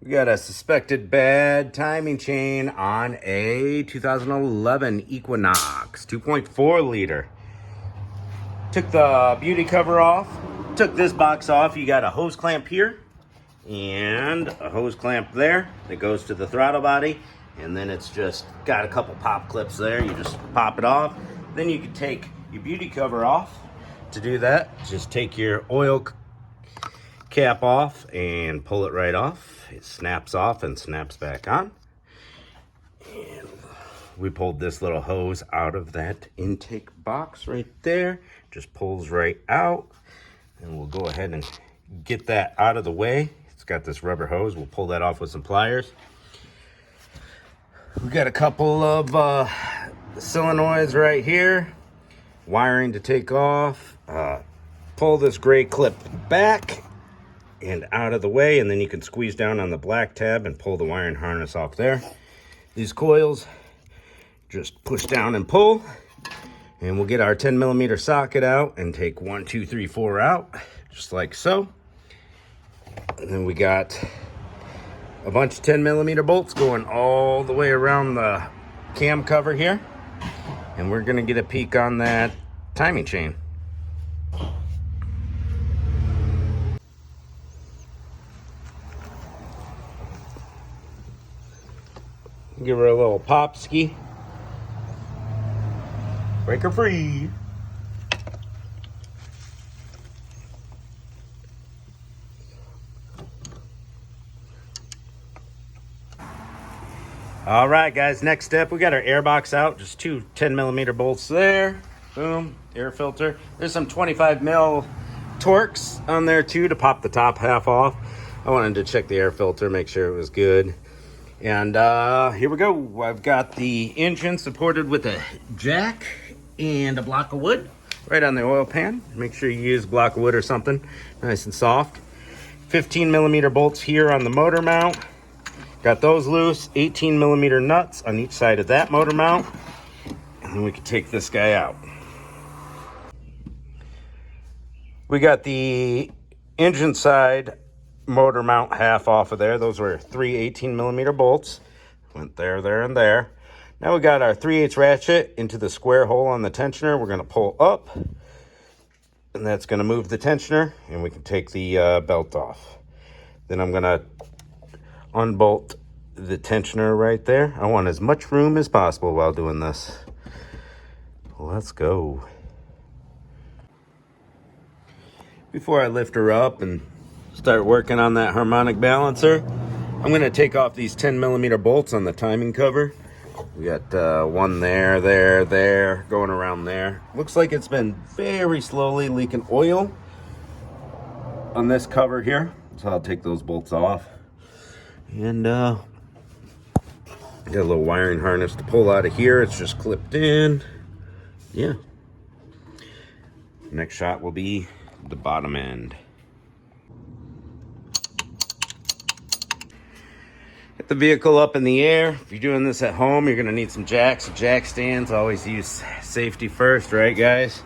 We got a suspected bad timing chain on a 2011 Equinox 2.4 liter. Took the beauty cover off, took this box off. You got a hose clamp here and a hose clamp there that goes to the throttle body. And then it's just got a couple pop clips there. You just pop it off. Then you can take your beauty cover off. To do that, just take your oil cap off and pull it right off. It snaps off and snaps back on. And we pulled this little hose out of that intake box right there. Just pulls right out. And we'll go ahead and get that out of the way. It's got this rubber hose. We'll pull that off with some pliers. We got a couple of solenoids right here. Wiring to take off. Pull this gray clip back and out of the way, and then you can squeeze down on the black tab and pull the wiring harness off there. These coils, just push down and pull, and we'll get our 10mm socket out and take 1, 2, 3, 4 out, just like so. And then we got a bunch of 10mm bolts going all the way around the cam cover here, and we're gonna get a peek on that timing chain. Give her a little pop ski. Break her free. All right, guys, next step, we got our air box out. Just two 10mm bolts there. Boom, air filter. There's some 25mm Torx on there too to pop the top half off. I wanted to check the air filter, make sure it was good. And here we go. I've got the engine supported with a jack and a block of wood right on the oil pan. Make sure you use a block of wood or something nice and soft. 15mm bolts here on the motor mount. Got those loose. 18mm nuts on each side of that motor mount. And then we can take this guy out. We got the engine side motor mount half off of there. Those were 3 18mm bolts. Went there, there, and there. Now we got our 3/8 ratchet into the square hole on the tensioner. We're going to pull up, and that's going to move the tensioner, and we can take the belt off. Then I'm going to unbolt the tensioner right there. I want as much room as possible while doing this. Let's go. Before I lift her up and start working on that harmonic balancer, I'm going to take off these 10mm bolts on the timing cover. We got one there, going around there. Looks like it's been very slowly leaking oil on this cover here. So I'll take those bolts off. And got a little wiring harness to pull out of here. It's just clipped in. Yeah. Next shot will be the bottom end. Get the vehicle up in the air. If you're doing this at home, you're gonna need some jacks, jack stands. Always use safety first, right, guys?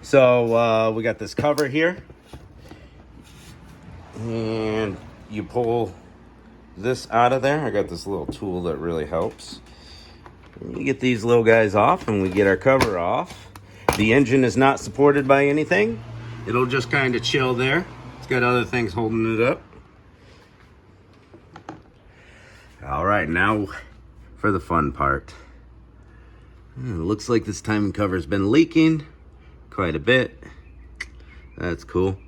So we got this cover here, and you pull this out of there. I got this little tool that really helps. We get these little guys off, and we get our cover off. The engine is not supported by anything. It'll just kind of chill there. It's got other things holding it up. All right, now for the fun part. It looks like this timing cover's been leaking quite a bit. That's cool.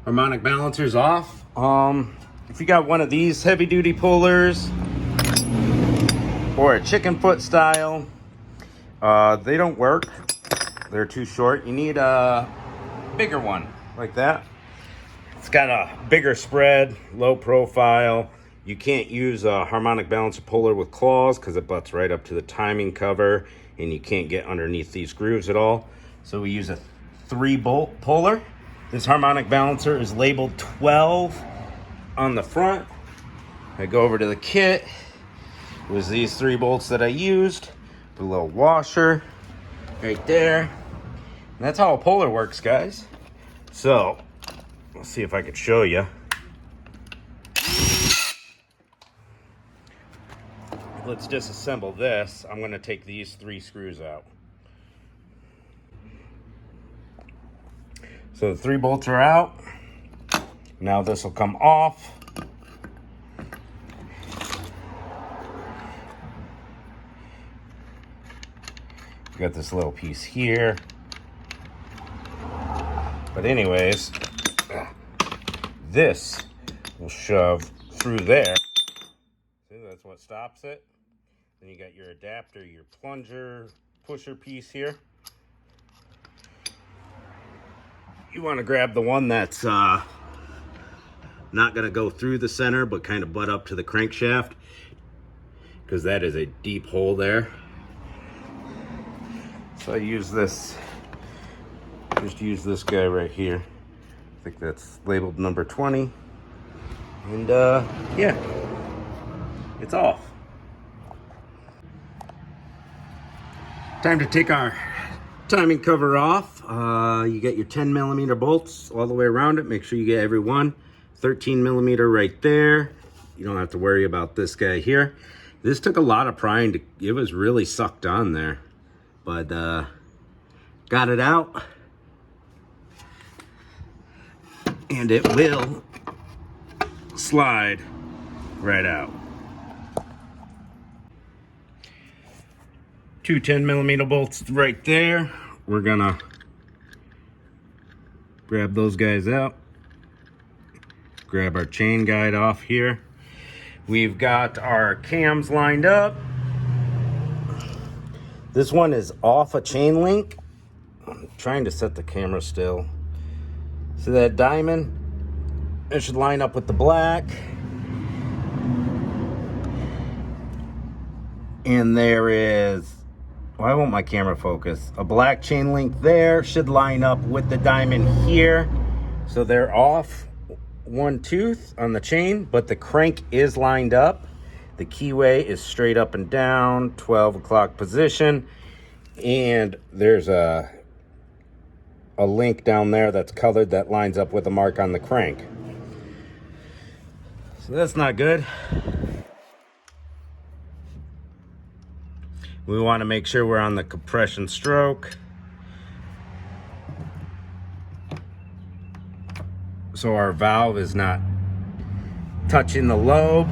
Harmonic balancer's off. If you got one of these heavy duty pullers or a chicken foot style, they don't work. They're too short. You need a bigger one like that. It's got a bigger spread, low profile. You can't use a harmonic balancer puller with claws because it butts right up to the timing cover and you can't get underneath these grooves at all. So we use a 3-bolt puller. This harmonic balancer is labeled 12 on the front. I go over to the kit. It was these 3 bolts that I used. The little washer right there. And that's how a puller works, guys. So let's see if I could show you. Let's disassemble this. I'm going to take these 3 screws out. So the 3 bolts are out. Now this will come off. Got this little piece here. But anyways, this will shove through there. See, that's what stops it. Then you got your adapter, your plunger, pusher piece here. You want to grab the one that's not going to go through the center, but kind of butt up to the crankshaft, because that is a deep hole there. So I use this, just use this guy right here. I think that's labeled number 20. And yeah, it's off. Time to take our timing cover off. You get your 10mm bolts all the way around it. Make sure you get every one. 13mm right there. You don't have to worry about this guy here. This took a lot of prying it was really sucked on there. But got it out, and it will slide right out. 2 10mm bolts right there. We're gonna grab those guys out, grab our chain guide off here. We've got our cams lined up. This one is off a chain link. I'm trying to set the camera still. See that diamond? It should line up with the black. And there is, why won't my camera focus? A black chain link there should line up with the diamond here. So they're off one tooth on the chain, but the crank is lined up. The keyway is straight up and down, 12 o'clock position. And there's a link down there that's colored that lines up with a mark on the crank. So that's not good. We want to make sure we're on the compression stroke. So our valve is not touching the lobe.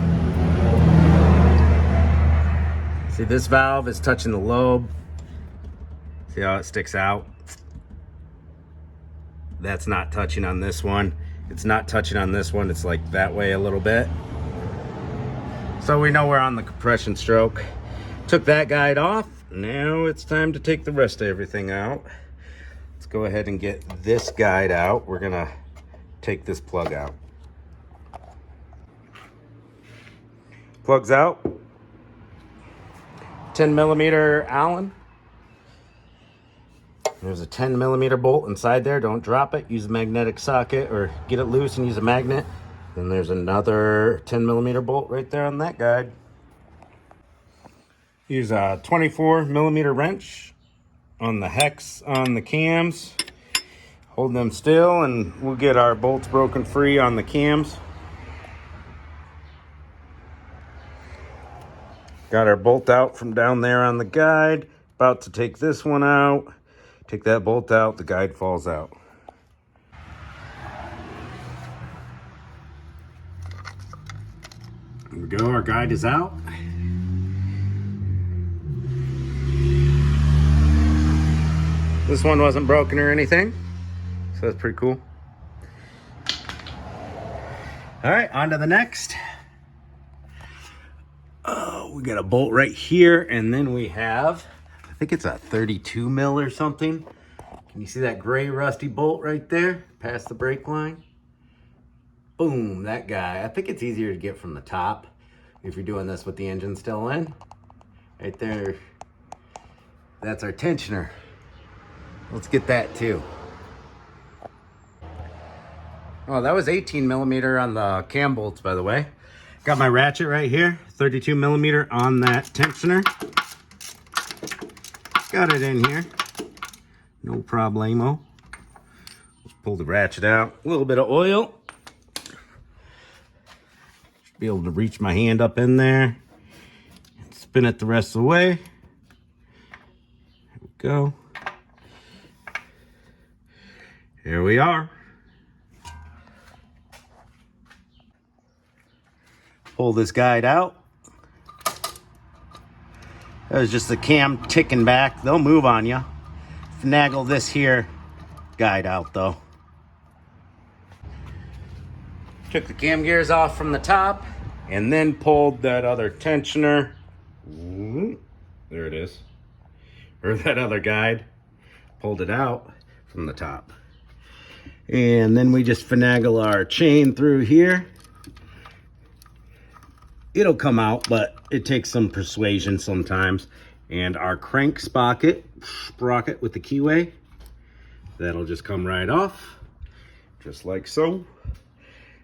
See, this valve is touching the lobe. See how it sticks out? That's not touching on this one. It's not touching on this one. It's like that way a little bit. So we know we're on the compression stroke. Took that guide off. Now it's time to take the rest of everything out. Let's go ahead and get this guide out. We're gonna take this plug out. Plug's out. 10mm Allen. There's a 10mm bolt inside there. Don't drop it. Use a magnetic socket or get it loose and use a magnet. Then there's another 10mm bolt right there on that guide. Use a 24mm wrench on the hex on the cams. Hold them still and we'll get our bolts broken free on the cams. Got our bolt out from down there on the guide. About to take this one out. Take that bolt out, the guide falls out. There we go, our guide is out. This one wasn't broken or anything, so that's pretty cool. All right, on to the next. We got a bolt right here, and then we have, I think it's a 32 mil or something. Can you see that gray rusty bolt right there past the brake line? Boom, that guy. I think it's easier to get from the top if you're doing this with the engine still in. Right there, that's our tensioner. Let's get that too. Oh, that was 18 millimeter on the cam bolts, by the way. Got my ratchet right here, 32 millimeter on that tensioner. Got it in here, no problemo. Let's pull the ratchet out. A little bit of oil. Should be able to reach my hand up in there and spin it the rest of the way. There we go. Here we are. Pull this guide out. That was just the cam ticking back. They'll move on you. Finagle this here guide out though. Took the cam gears off from the top and then pulled that other tensioner. There it is. Or that other guide. Pulled it out from the top. And then we just finagle our chain through here. It'll come out, but it takes some persuasion sometimes. And our crank sprocket with the keyway, that'll just come right off, just like so.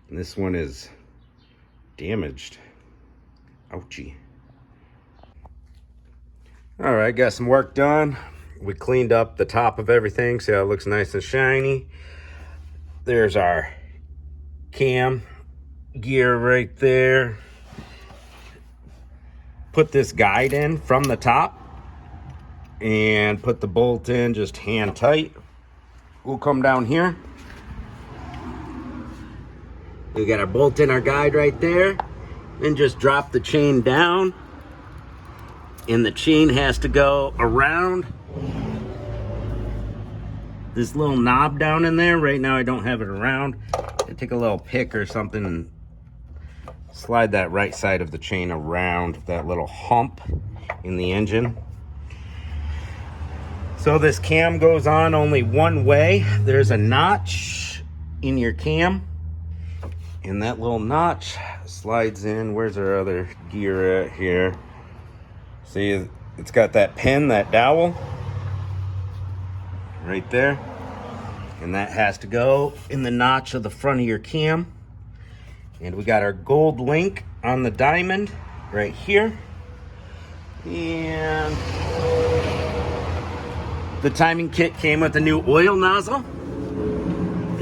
And this one is damaged. Ouchie. All right, got some work done. We cleaned up the top of everything. See how it looks nice and shiny. There's our cam gear right there. Put this guide in from the top and put the bolt in just hand tight. We'll come down here. We got our bolt in our guide right there. Then just drop the chain down. And the chain has to go around this little knob down in there. Right now I don't have it around. I take a little pick or something and slide that right side of the chain around that little hump in the engine. So this cam goes on only one way. There's a notch in your cam, and that little notch slides in. Where's our other gear at here? See, it's got that pin, that dowel right there, and that has to go in the notch of the front of your cam. And we got our gold link on the diamond right here. And the timing kit came with a new oil nozzle.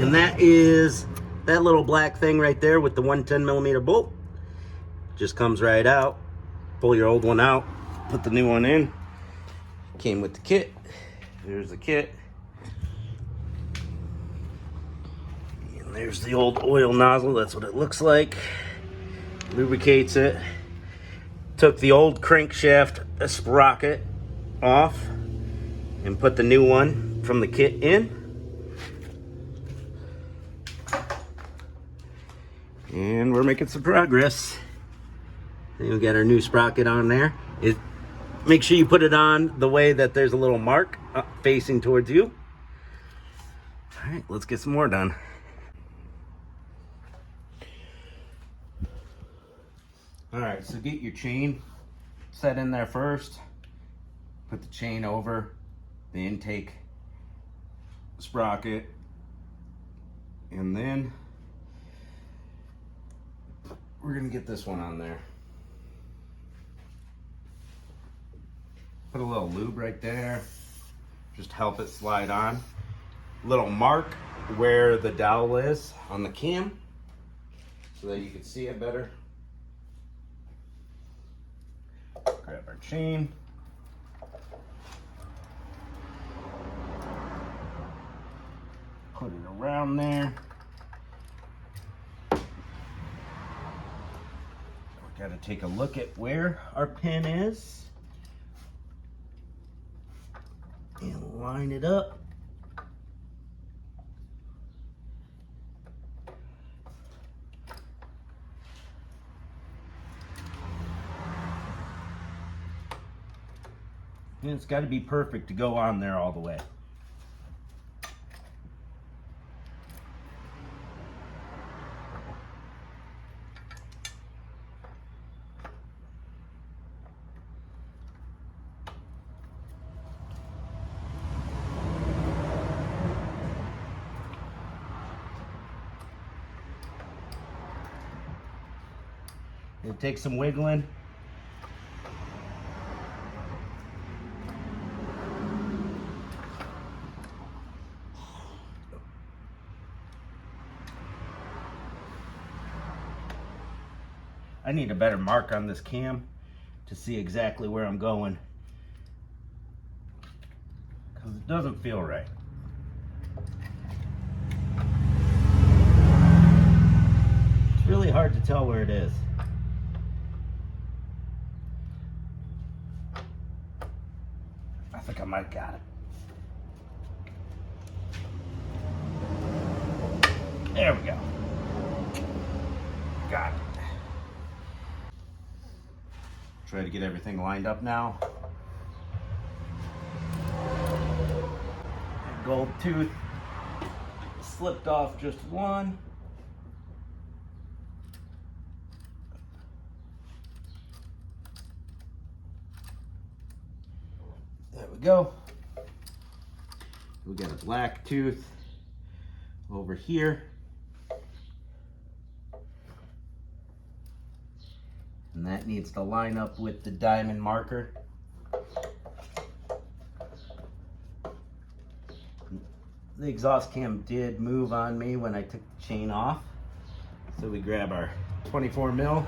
And that is that little black thing right there with the 110 millimeter bolt. Just comes right out. Pull your old one out, put the new one in. Came with the kit. There's the kit. There's the old oil nozzle. That's what it looks like. Lubricates it. Took the old crankshaft sprocket off and put the new one from the kit in. And we're making some progress. And we got our new sprocket on there. Make sure you put it on the way that there's a little mark facing towards you. All right, let's get some more done. All right, so get your chain set in there first. Put the chain over the intake sprocket, and then we're gonna get this one on there. Put a little lube right there, just help it slide on. Little mark where the dowel is on the cam so that you can see it better. Grab our chain. Put it around there. We got to take a look at where our pin is and line it up. And it's got to be perfect to go on there all the way. It takes some wiggling. I need a better mark on this cam to see exactly where I'm going, because it doesn't feel right. It's really hard to tell where it is. I think I might have got it. There we go. Got it. Try to get everything lined up now. Gold tooth slipped off just one. There we go. We got a black tooth over here. And that needs to line up with the diamond marker. The exhaust cam did move on me when I took the chain off. So we grab our 24 mil.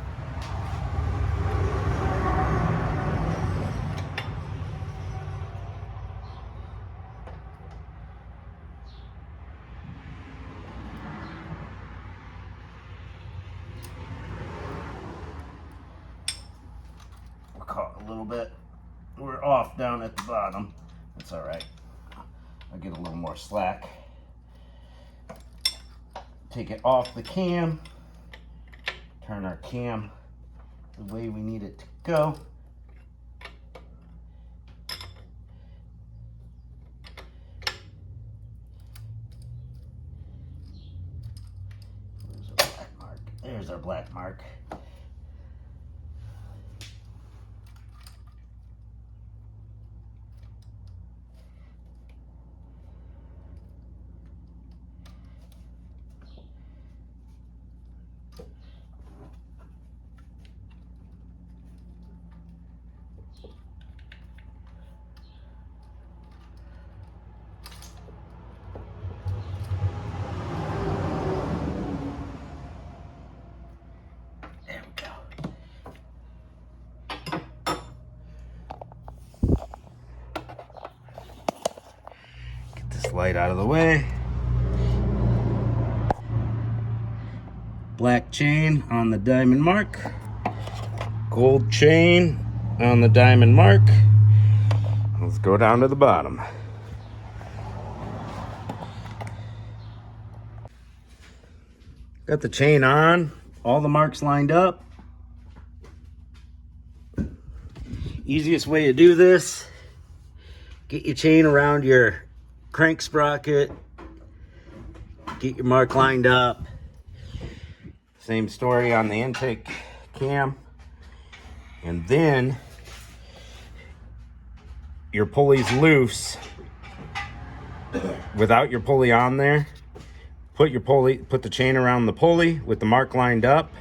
We're caught a little bit. We're off down at the bottom. That's all right. I'll get a little more slack. Take it off the cam. Turn our cam the way we need it to go. Where's our black mark? There's our black mark. Light out of the way. Black chain on the diamond mark. Gold chain on the diamond mark. Let's go down to the bottom. Got the chain on, all the marks lined up. Easiest way to do this, get your chain around your crank sprocket, get your mark lined up. Same story on the intake cam. And then your pulley's loose without your pulley on there. Put the chain around the pulley with the mark lined up,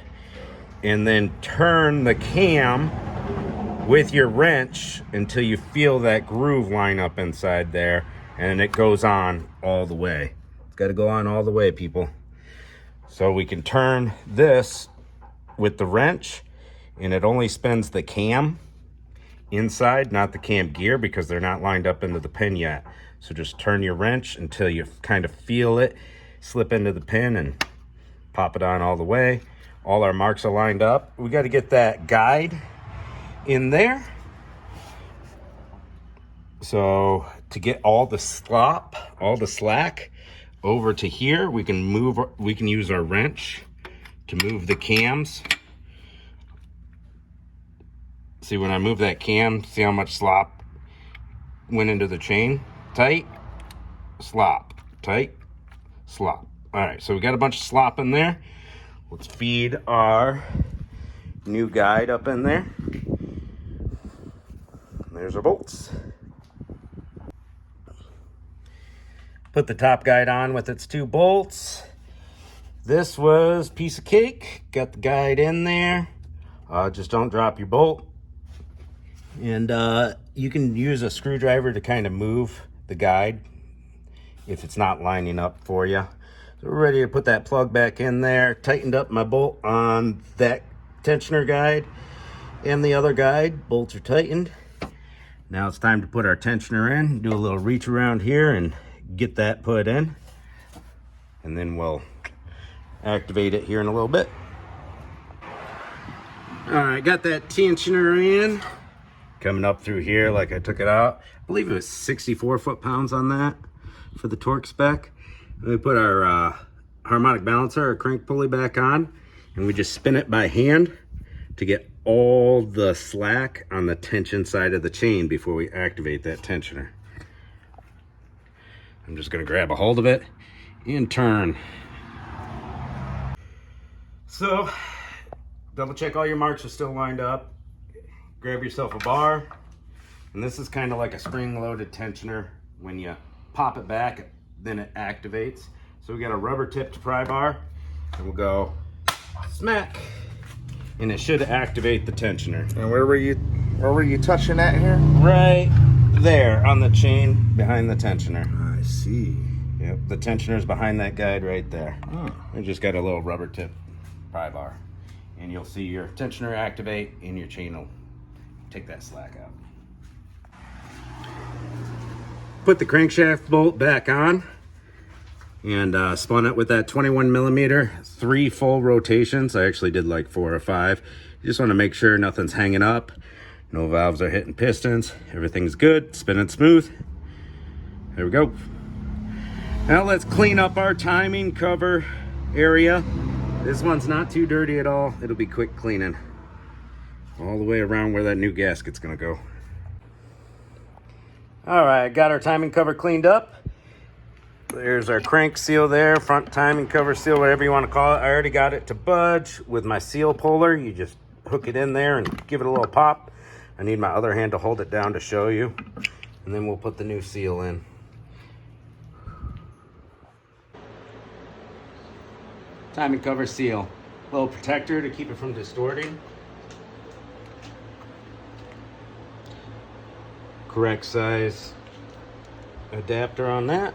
and then turn the cam with your wrench until you feel that groove line up inside there. And it goes on all the way. It's got to go on all the way, people. So we can turn this with the wrench, and it only spins the cam inside, not the cam gear, because they're not lined up into the pin yet. So just turn your wrench until you kind of feel it slip into the pin and pop it on all the way. All our marks are lined up. We got to get that guide in there. So to get all the slop, all the slack over to here, we can use our wrench to move the cams. See, when I move that cam, see how much slop went into the chain? Tight, slop, tight, slop. All right, so we got a bunch of slop in there. Let's feed our new guide up in there. There's our bolts. Put the top guide on with its 2 bolts. This was piece of cake. Got the guide in there. Just don't drop your bolt. And you can use a screwdriver to kind of move the guide if it's not lining up for you. So we're ready to put that plug back in there. Tightened up my bolt on that tensioner guide and the other guide. Bolts are tightened. Now it's time to put our tensioner in. Do a little reach around here and get that put in. And then we'll activate it here in a little bit. All right, got that tensioner in. Coming up through here like I took it out. I believe it was 64 foot-pounds on that for the torque spec. We put our harmonic balancer, our crank pulley back on, and we just spin it by hand to get all the slack on the tension side of the chain before we activate that tensioner. I'm just gonna grab a hold of it and turn. So, double check all your marks are still lined up. Grab yourself a bar, and this is kind of like a spring-loaded tensioner. When you pop it back, then it activates. So we got a rubber-tipped pry bar, and we'll go smack, and it should activate the tensioner. And where were you touching at here? Right there on the chain behind the tensioner. I see. Yep, the tensioner's behind that guide right there. Oh. We just got a little rubber-tipped pry bar, and you'll see your tensioner activate, and your chain will take that slack out. Put the crankshaft bolt back on and spun it with that 21 millimeter, 3 full rotations. I actually did like 4 or 5. You just want to make sure nothing's hanging up, no valves are hitting pistons, everything's good, spinning smooth. There we go. Now let's clean up our timing cover area. This one's not too dirty at all. It'll be quick cleaning. All the way around where that new gasket's gonna go. All right, got our timing cover cleaned up. There's our crank seal there, front timing cover seal, whatever you want to call it. I already got it to budge with my seal puller. You just hook it in there and give it a little pop. I need my other hand to hold it down to show you. And then we'll put the new seal in. Timing cover seal. Little protector to keep it from distorting. Correct size adapter on that.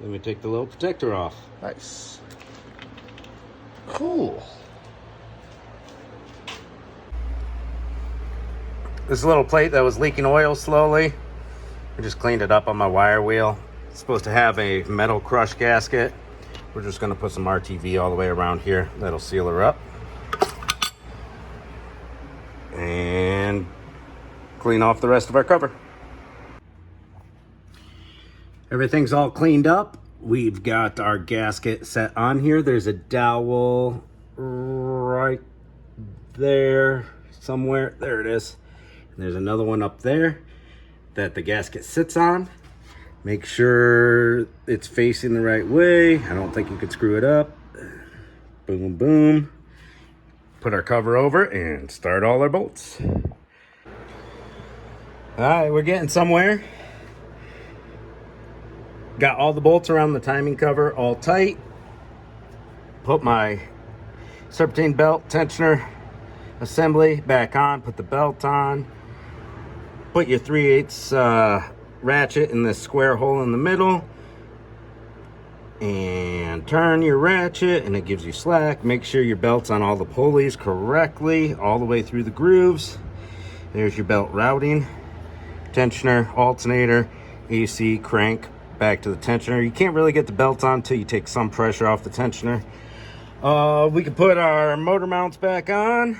Let me take the little protector off. Nice. Cool. This little plate that was leaking oil slowly, I just cleaned it up on my wire wheel. It's supposed to have a metal crush gasket. We're just gonna put some RTV all the way around here. That'll seal her up. And clean off the rest of our cover. Everything's all cleaned up. We've got our gasket set on here. There's a dowel right there somewhere. There it is. And there's another one up there that the gasket sits on. Make sure it's facing the right way. I don't think you could screw it up. Boom, boom. Put our cover over and start all our bolts. All right, we're getting somewhere. Got all the bolts around the timing cover all tight. Put my serpentine belt tensioner assembly back on. Put the belt on. Put your 3/8 ratchet in this square hole in the middle. And turn your ratchet and it gives you slack. Make sure your belt's on all the pulleys correctly, all the way through the grooves. There's your belt routing. Tensioner, alternator, AC, crank, back to the tensioner. You can't really get the belt on until you take some pressure off the tensioner. We can put our motor mounts back on.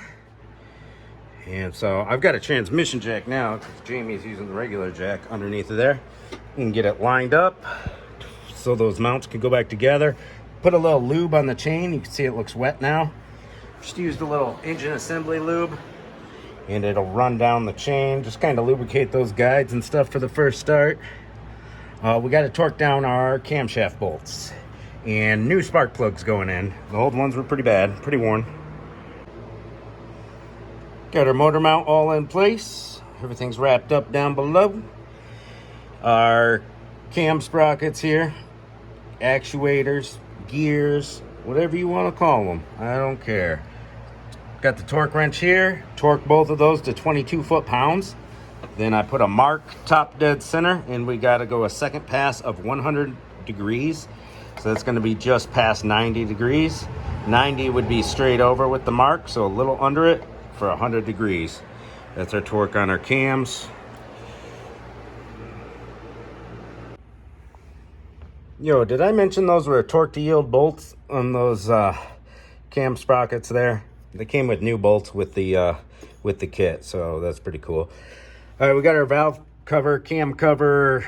And so I've got a transmission jack now because Jamie's using the regular jack underneath of there. You can get it lined up so those mounts can go back together. Put a little lube on the chain. You can see it looks wet now. Just used a little engine assembly lube and it'll run down the chain. Just kind of lubricate those guides and stuff for the first start. We got to torque down our camshaft bolts and new spark plugs going in. The old ones were pretty bad, pretty worn. Got our motor mount all in place. everything's wrapped up down below. Our cam sprockets here, actuators, gears, whatever you want to call them. I don't care. Got the torque wrench here. Torque both of those to 22 foot-pounds. Then I put a mark top dead center, and we got to go a second pass of 100 degrees. So that's going to be just past 90 degrees. 90 would be straight over with the mark, so a little under it for 100 degrees. That's our torque on our cams. Yo, did I mention those were torque to yield bolts on those cam sprockets there? They came with new bolts with the kit, so that's pretty cool. All right, we got our valve cover, cam cover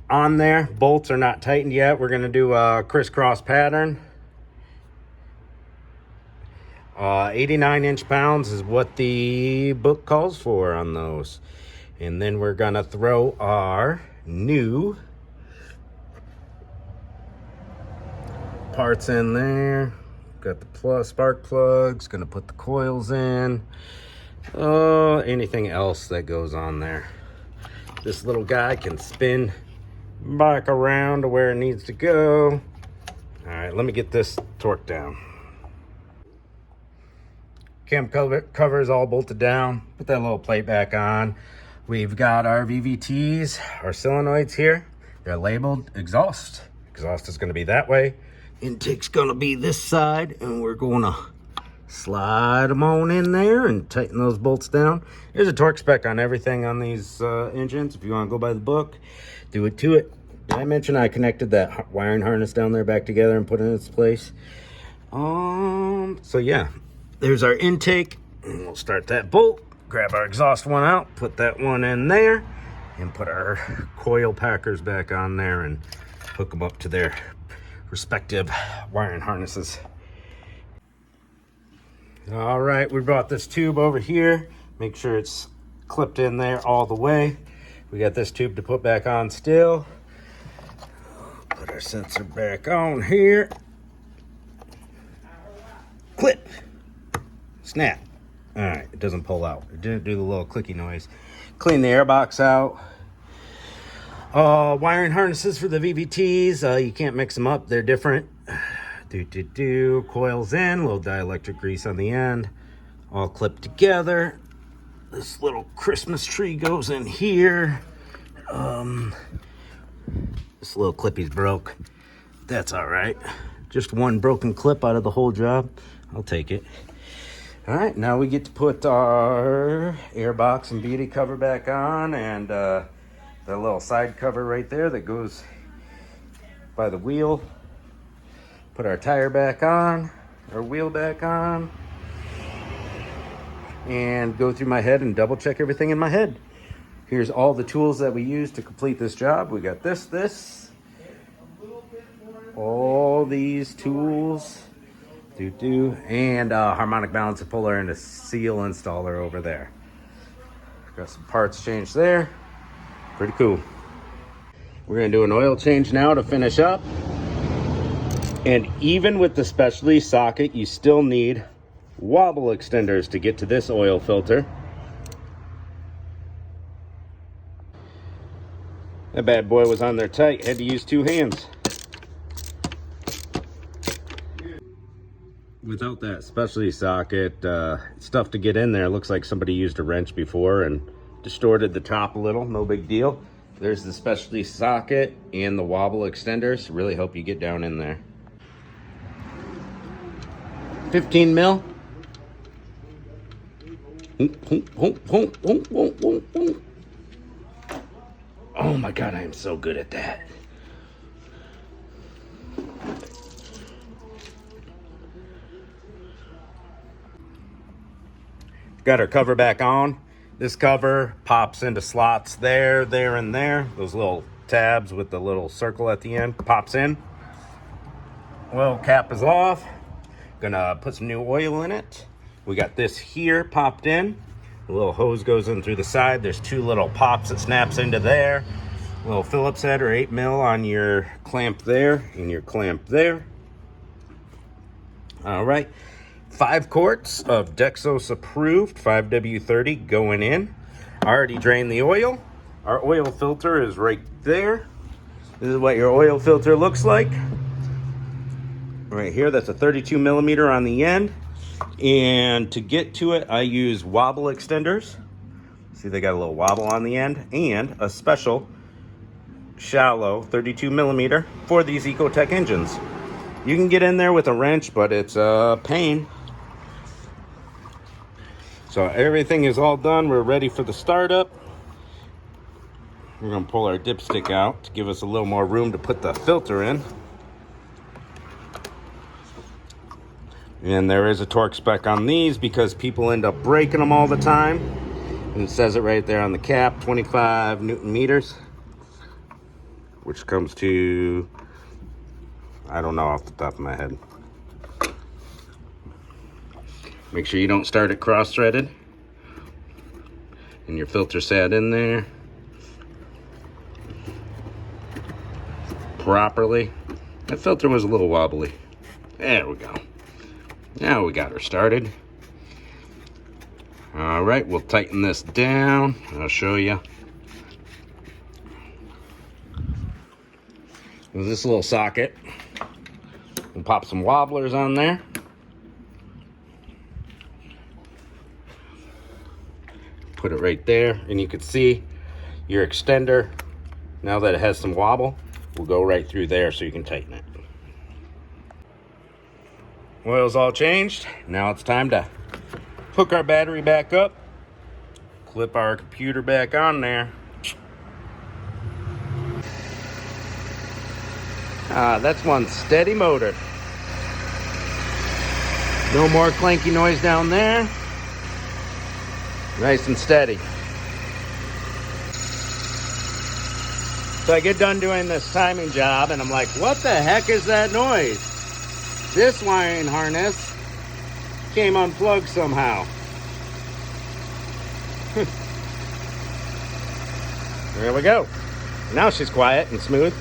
on there. Bolts are not tightened yet. We're gonna do a crisscross pattern. 89 inch-pounds is what the book calls for on those. And then we're gonna throw our new parts in there. Got the spark plugs, gonna put the coils in. Anything else that goes on there. This little guy can spin back around to where it needs to go. All right, let me get this torque down. Cam cover is all bolted down. Put that little plate back on. We've got our VVTs, our solenoids here. They're labeled exhaust. Exhaust is gonna be that way. Intake's gonna be this side, and we're gonna slide them on in there and tighten those bolts down. There's a torque spec on everything on these engines. If you want to go by the book, do it to it. Did I mention I connected that wiring harness down there back together and put it in its place? So yeah, there's our intake. And we'll start that bolt, grab our exhaust one out, put that one in there, and put our coil packers back on there and hook them up to their respective wiring harnesses. All right, we brought this tube over here. Make sure it's clipped in there all the way. We got this tube to put back on still. Put our sensor back on here. Clip. Snap. All right, it doesn't pull out. It didn't do the little clicky noise. Clean the air box out. Wiring harnesses for the VVTs. You can't mix them up. They're different. Coils in, little dielectric grease on the end, all clipped together. This little Christmas tree goes in here. This little clippy's broke. That's all right. Just one broken clip out of the whole job. I'll take it. All right, now we get to put our airbox and beauty cover back on, and the little side cover right there that goes by the wheel. Put our tire back on, our wheel back on, and go through my head and double check everything in my head. Here's all the tools that we use to complete this job. We got this, all these tools, and a harmonic balancer puller and a seal installer over there. Got some parts changed there. Pretty cool. We're gonna do an oil change now to finish up. And even with the specialty socket, you still need wobble extenders to get to this oil filter. That bad boy was on there tight, had to use two hands. Without that specialty socket, stuff to get in there, looks like somebody used a wrench before and distorted the top a little, no big deal. There's the specialty socket and the wobble extenders. Really hope you get down in there. 15 mil. Oh my God, I am so good at that. Got our cover back on. This cover pops into slots there, and there. Those little tabs with the little circle at the end pops in. Oil cap is off. Gonna put some new oil in it. We got this here popped in. The little hose goes in through the side. There's two little pops that snaps into there. Little Phillips head or 8 mil on your clamp there and your clamp there. All right. 5 quarts of Dexos approved 5W30 going in. Already drained the oil. Our oil filter is right there. This is what your oil filter looks like. Right here, that's a 32 millimeter on the end. And to get to it, I use wobble extenders. See, they got a little wobble on the end, and a special shallow 32 millimeter for these Ecotech engines. You can get in there with a wrench, but it's a pain. So everything is all done. We're ready for the startup. We're gonna pull our dipstick out to give us a little more room to put the filter in. And there is a torque spec on these because people end up breaking them all the time. And it says it right there on the cap, 25 Newton meters, which comes to, I don't know off the top of my head. Make sure you don't start it cross-threaded. And your filter sat in there properly. That filter was a little wobbly. There we go. Now we got her started. All right, we'll tighten this down. I'll show you. With this little socket, we'll pop some wobblers on there. Put it right there, and you can see your extender, now that it has some wobble, will go right through there so you can tighten it. Oil's all changed. Now it's time to hook our battery back up, clip our computer back on there. That's one steady motor. No more clanky noise down there. Nice and steady. So I get done doing this timing job and I'm like, what the heck is that noise? This wiring harness came unplugged somehow. There we go. Now she's quiet and smooth.